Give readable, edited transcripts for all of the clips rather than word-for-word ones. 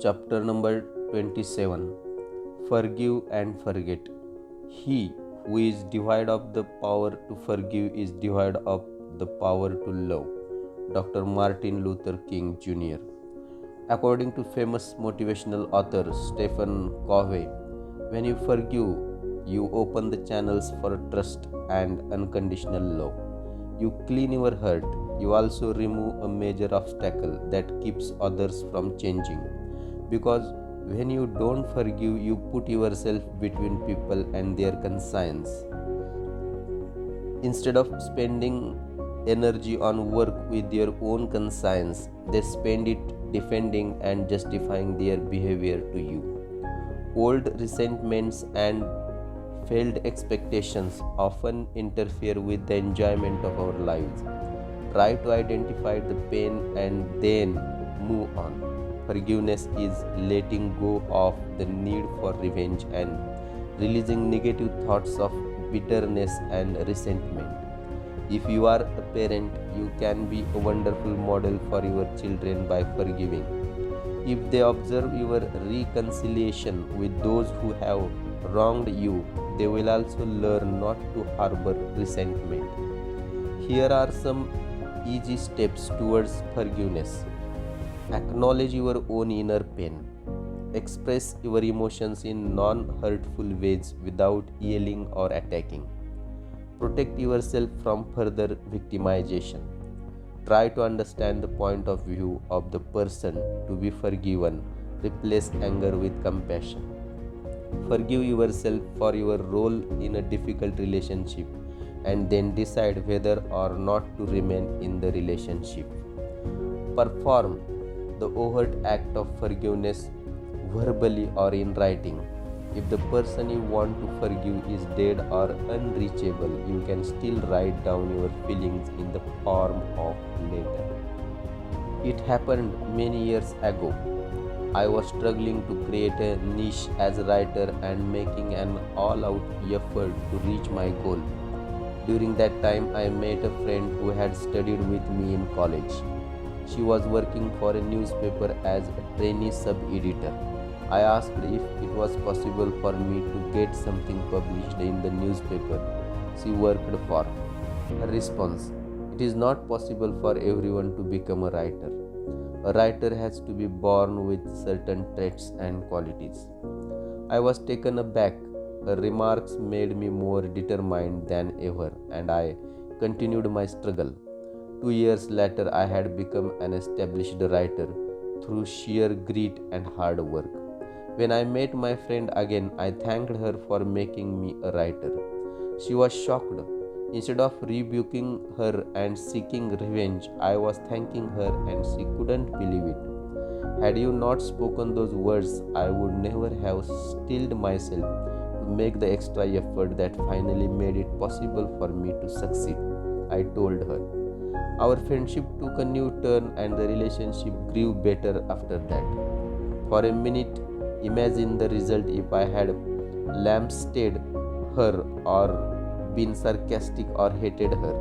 Chapter number 27. Forgive and Forget. He who is devoid of the power to forgive is devoid of the power to love. Dr. Martin Luther King Jr. According to famous motivational author Stephen Covey, when you forgive, you open the channels for trust and unconditional love. You clean your heart. You also remove a major obstacle that keeps others from changing. Because when you don't forgive, you put yourself between people and their conscience. Instead of spending energy on work with their own conscience, they spend it defending and justifying their behavior to you. Old resentments and failed expectations often interfere with the enjoyment of our lives. Try to identify the pain and then move on. Forgiveness is letting go of the need for revenge and releasing negative thoughts of bitterness and resentment. If you are a parent, you can be a wonderful model for your children by forgiving. If they observe your reconciliation with those who have wronged you, they will also learn not to harbor resentment. Here are some easy steps towards forgiveness. Acknowledge your own inner pain. Express your emotions in non-hurtful ways without yelling or attacking. Protect yourself from further victimization. Try to understand the point of view of the person to be forgiven. Replace anger with compassion. Forgive yourself for your role in a difficult relationship and then decide whether or not to remain in the relationship. Perform the overt act of forgiveness verbally or in writing. If the person you want to forgive is dead or unreachable, you can still write down your feelings in the form of letter. It happened many years ago. I was struggling to create a niche as a writer and making an all-out effort to reach my goal. During that time, I met a friend who had studied with me in college. She was working for a newspaper as a trainee sub-editor. I asked if it was possible for me to get something published in the newspaper she worked for. Her response: "It is not possible for everyone to become a writer. A writer has to be born with certain traits and qualities." I was taken aback. Her remarks made me more determined than ever, and I continued my struggle. 2 years later, I had become an established writer through sheer grit and hard work. When I met my friend again, I thanked her for making me a writer. She was shocked. Instead of rebuking her and seeking revenge, I was thanking her and she couldn't believe it. Had you not spoken those words, I would never have stilled myself to make the extra effort that finally made it possible for me to succeed, I told her. Our friendship took a new turn and the relationship grew better after that. For a minute, imagine the result if I had lambasted her or been sarcastic or hated her.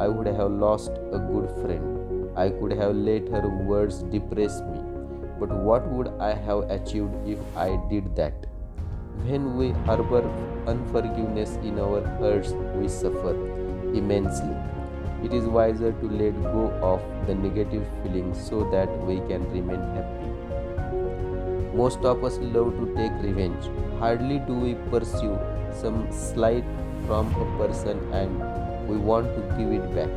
I would have lost a good friend. I could have let her words depress me. But what would I have achieved if I did that? When we harbor unforgiveness in our hearts, we suffer immensely. It is wiser to let go of the negative feelings so that we can remain happy. Most of us love to take revenge. Hardly do we pursue some slight from a person and we want to give it back.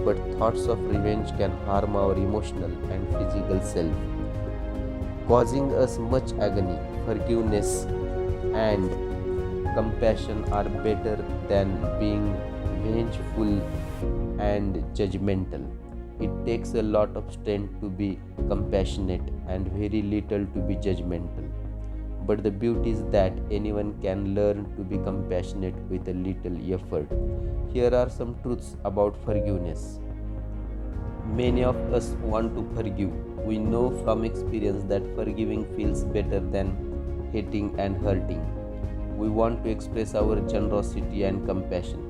But thoughts of revenge can harm our emotional and physical self, causing us much agony. Forgiveness and compassion are better than being vengeful and judgmental. It takes a lot of strength to be compassionate and very little to be judgmental. But the beauty is that anyone can learn to be compassionate with a little effort. Here are some truths about forgiveness. Many of us want to forgive. We know from experience that forgiving feels better than hating and hurting. We want to express our generosity and compassion,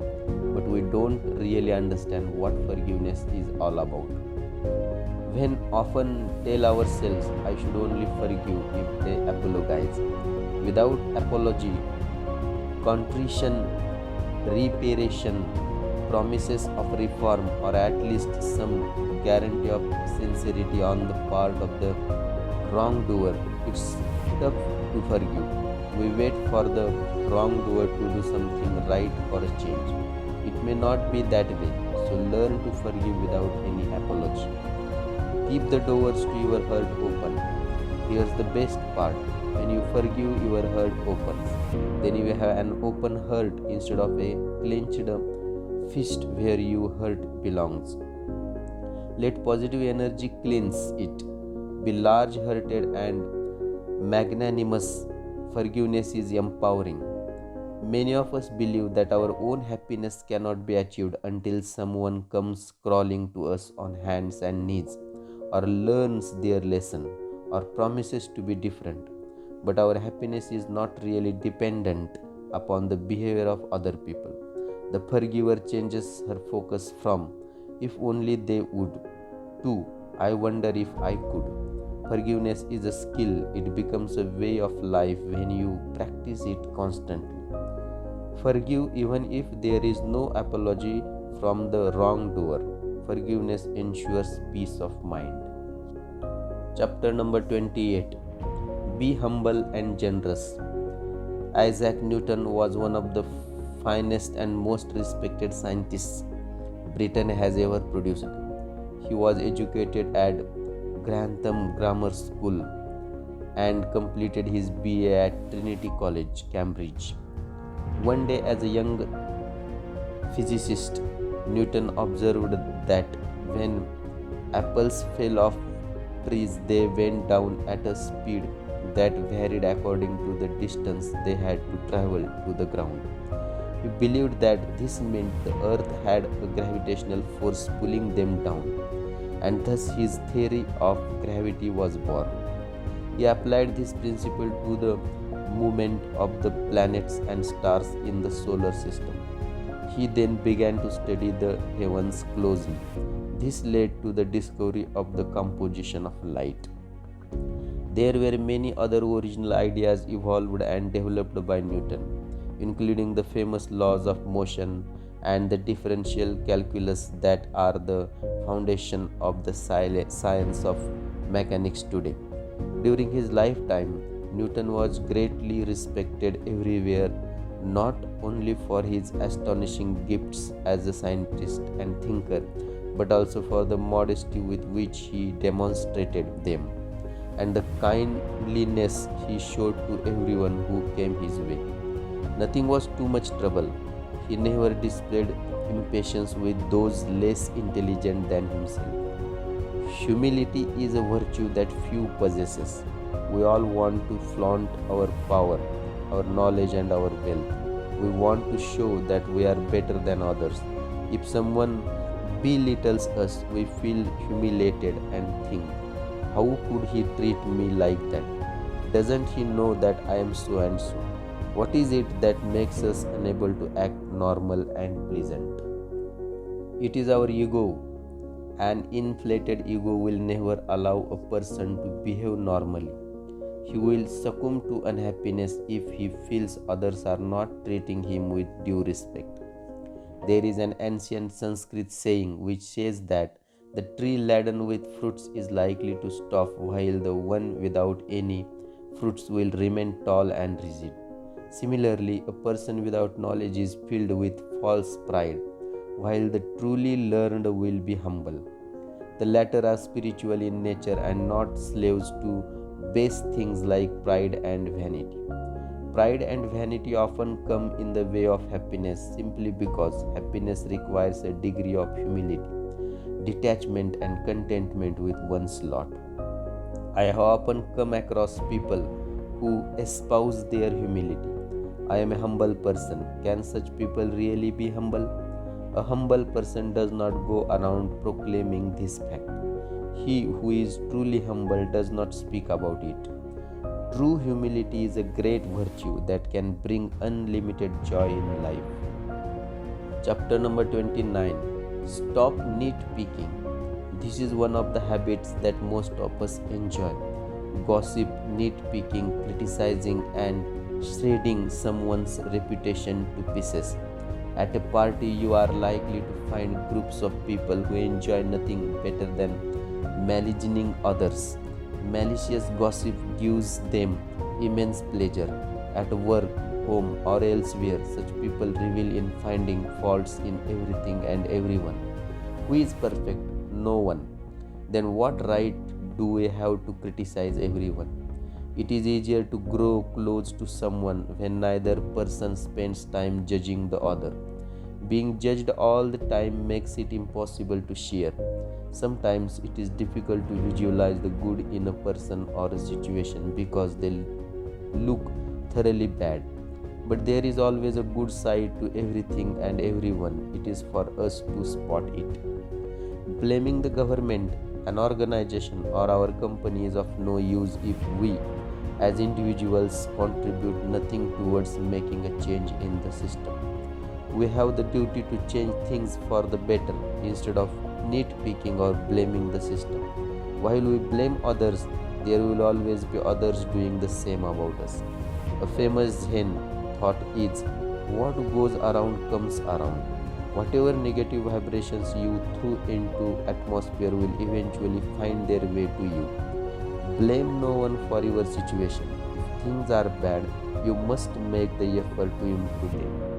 but we don't really understand what forgiveness is all about. When often tell ourselves, I should only forgive if they apologize. Without apology, contrition, reparation, promises of reform, or at least some guarantee of sincerity on the part of the wrongdoer, it's tough to forgive. We wait for the wrongdoer to do something right for a change. It may not be that way, so learn to forgive without any apology. Keep the doors to your heart open. Here's the best part: when you forgive, your heart opens. Then you have an open heart instead of a clenched fist where your hurt belongs. Let positive energy cleanse it. Be large hearted and magnanimous. Forgiveness is empowering. Many of us believe that our own happiness cannot be achieved until someone comes crawling to us on hands and knees, or learns their lesson, or promises to be different. But our happiness is not really dependent upon the behavior of other people. The forgiver changes her focus from, if only they would, to, I wonder if I could. Forgiveness is a skill, it becomes a way of life when you practice it constantly. Forgive even if there is no apology from the wrongdoer. Forgiveness ensures peace of mind. Chapter number 28. Be humble and generous. Isaac Newton was one of the finest and most respected scientists Britain has ever produced. He was educated at Grantham Grammar School and completed his BA at Trinity College, Cambridge. One day, as a young physicist, Newton observed that when apples fell off trees, they went down at a speed that varied according to the distance they had to travel to the ground. He believed that this meant the earth had a gravitational force pulling them down, and thus his theory of gravity was born. He applied this principle to the movement of the planets and stars in the solar system. He then began to study the heavens closely. This led to the discovery of the composition of light. There were many other original ideas evolved and developed by Newton, including the famous laws of motion and the differential calculus that are the foundation of the science of mechanics today. During his lifetime, Newton was greatly respected everywhere, not only for his astonishing gifts as a scientist and thinker, but also for the modesty with which he demonstrated them and the kindliness he showed to everyone who came his way. Nothing was too much trouble. He never displayed impatience with those less intelligent than himself. Humility is a virtue that few possesses. We all want to flaunt our power, our knowledge, and our wealth. We want to show that we are better than others. If someone belittles us, we feel humiliated and think, how could he treat me like that? Doesn't he know that I am so and so? What is it that makes us unable to act normal and pleasant? It is our ego. An inflated ego will never allow a person to behave normally. He will succumb to unhappiness if he feels others are not treating him with due respect. There is an ancient Sanskrit saying which says that the tree laden with fruits is likely to stop, while the one without any fruits will remain tall and rigid. Similarly, a person without knowledge is filled with false pride, while the truly learned will be humble. The latter are spiritual in nature and not slaves to base things like pride and vanity. Pride and vanity often come in the way of happiness simply because happiness requires a degree of humility, detachment, and contentment with one's lot. I have often come across people who espouse their humility. I am a humble person. Can such people really be humble? A humble person does not go around proclaiming this fact. He who is truly humble does not speak about it. True humility is a great virtue that can bring unlimited joy in life. Chapter number 29. Stop nitpicking. This is one of the habits that most of us enjoy: gossip, nitpicking, criticizing, and shredding someone's reputation to pieces. At a party, you are likely to find groups of people who enjoy nothing better than maligning others. Malicious gossip gives them immense pleasure. At work, home, or elsewhere, such people revel in finding faults in everything and everyone. Who is perfect? No one. Then what right do we have to criticize everyone? It is easier to grow close to someone when neither person spends time judging the other. Being judged all the time makes it impossible to share. Sometimes it is difficult to visualize the good in a person or a situation because they look thoroughly bad. But there is always a good side to everything and everyone. It is for us to spot it. Blaming the government, an organization, or our company is of no use if we, as individuals, contribute nothing towards making a change in the system. We have the duty to change things for the better instead of nitpicking or blaming the system. While we blame others, there will always be others doing the same about us. A famous Zen thought is, what goes around comes around. Whatever negative vibrations you threw into atmosphere will eventually find their way to you. Blame no one for your situation. If things are bad, you must make the effort to improve them.